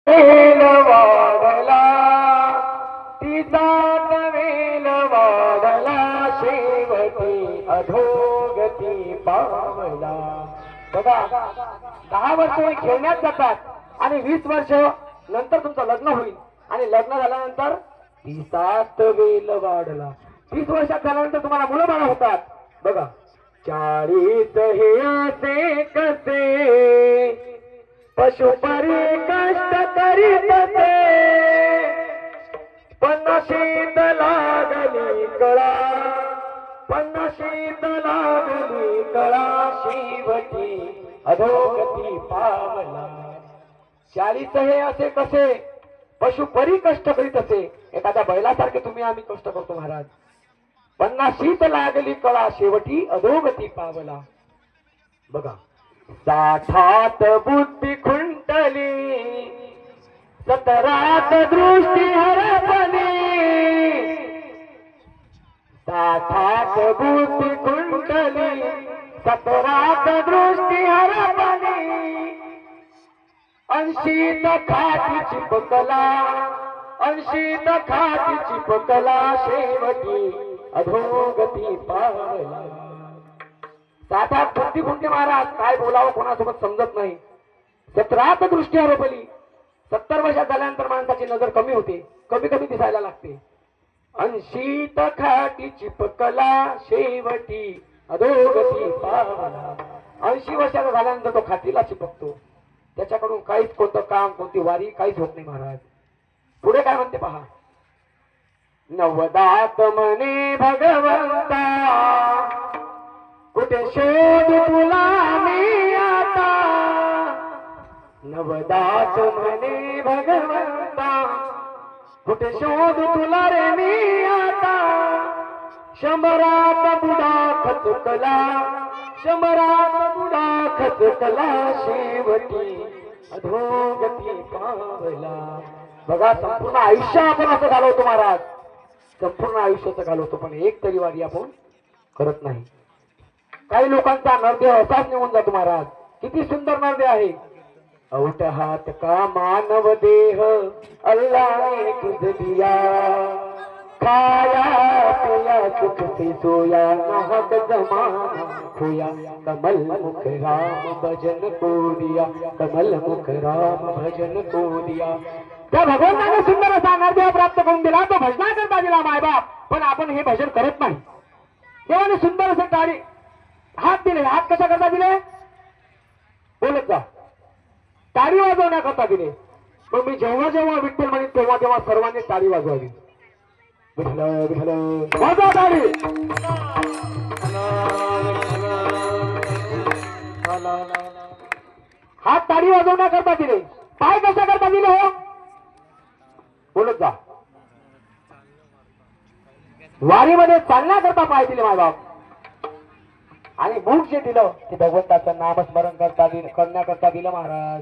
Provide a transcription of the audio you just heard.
वेल वाढला तिचा वेल वाढला शेवटी अधोगती पावला। बघा 10 वर्ष खेळण्यात जातात आणि 20 वर्ष नंतर तुमचं लग्न होईल आणि लग्न झाल्यानंतर तिचाच वेल वाढला। 30 वर्षात झाल्यानंतर तुम्हाला मुलं बाळ होतात। बघा 40 हे असे कसे पशुपरी कष्ट करीत असे 50शीत लागली कळा 50शीत लागली कळा शेवटी अधोगती पावला। 40 हे असे कसे पशुपरी कष्ट करीत असे एखाद्या बैलासारखे तुम्ही आम्ही कष्ट करतो महाराज। 50शीत लागली कळा शेवटी अधोगती पावला। बघा 60त बुद्धी खुंटली 17त दृष्टी हरपली 60त बुद्धी खुंटली 17त दृष्टी हरपली 80त खाटी चिपकला 80त खाटी चिपकला शेवटी अधोगती पावला। 60 बुद्धी खुंटली महाराज काय बोलावं कोणासोबत समजत नाही। 17त दृष्टी हरपली 70 वर्षात झाल्यानंतर माणसाची नजर कमी होते कमी कमी दिसायला लागते। 80त खाटी चिपकला शेवटी अधोगती पावला। 80 वर्षाचा झाल्यानंतर तो खाटीला चिपकतो त्याच्याकडून काहीच कोणतं काम कोणती वारी काहीच होत नाही महाराज। पुढे काय म्हणते पहा 90त म्हणे भगवंता कुठे शोध तुला मी आता 90त म्हणे भगवंता कुठे शोध तुला रे मी आता 100त बुडा खचकला 100त बुडा खचकला शेवटी अधोगती पावला। बघा संपूर्ण आयुष्य आपण असं घालवतो महाराज संपूर्ण आयुष्याचं घालवतो पण एक तरी वारी आपण करत नाही। काही लोकांचा नरदेह असाच निघून जातो महाराज। किती सुंदर नरदेह आहे। औट हात का मानव देह अल्लाह तुझ दिया खाया पिया सुख से सोया नाहक जमाना खोया कमल मुख राम भजन को दिया कमल मुख राम भजन को दिया। त्या भगवंताने सुंदर असा नरदेह प्राप्त करून दिला तो भजनाकरता दिला मायबाप पण आपण हे भजन करत नाही। देवाने सुंदर असे टाळी हात दिले हात कशा करता दिले बोलत जा टाळी वाजवण्याकरता दिले पण मी जेव्हा जेव्हा विठ्ठल म्हणेन तेव्हा तेव्हा सर्वांनी टाळी वाजवावी। विठ्ठल विठ्ठल वाजवा टाळी। हात टाळी वाजवण्याकरता दिले पाय कशा करता दिले हो बोलत जा। वारीमध्ये चालण्याकरता पाय दिले मायबाप आणि मुख जे दिलं ते भगवंताचं नामस्मरण करण्याकरता दिलं महाराज।